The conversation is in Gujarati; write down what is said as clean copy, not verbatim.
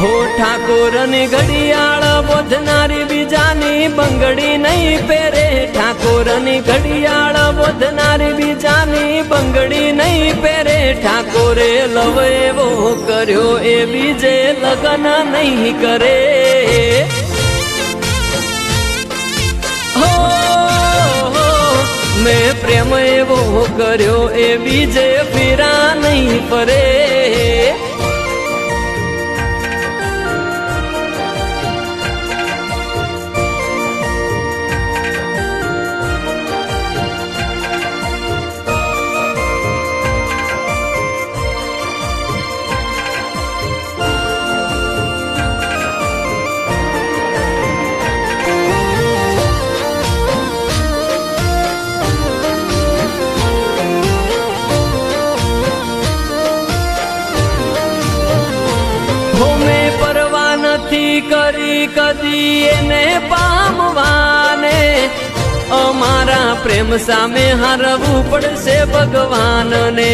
હો ઠાકોરની ઘડિયાળ બોધનારી બીજાની બંગડી નહીં પહેરે, ઠાકોરની ઘડિયાળ બોધનારી બીજાની બંગડી નહીં પહેરે, ઠાકોરે લવ એવો કર્યો એ બીજે લગ્ન નહીં કરે. મેં પ્રેમ એવો કર્યો એ બીજે ફીરા નહીં ફરે. મેં પરવા નથી કરી કદી એને પામવાને, અમારા પ્રેમ સામે હારવું પડશે ભગવાનને.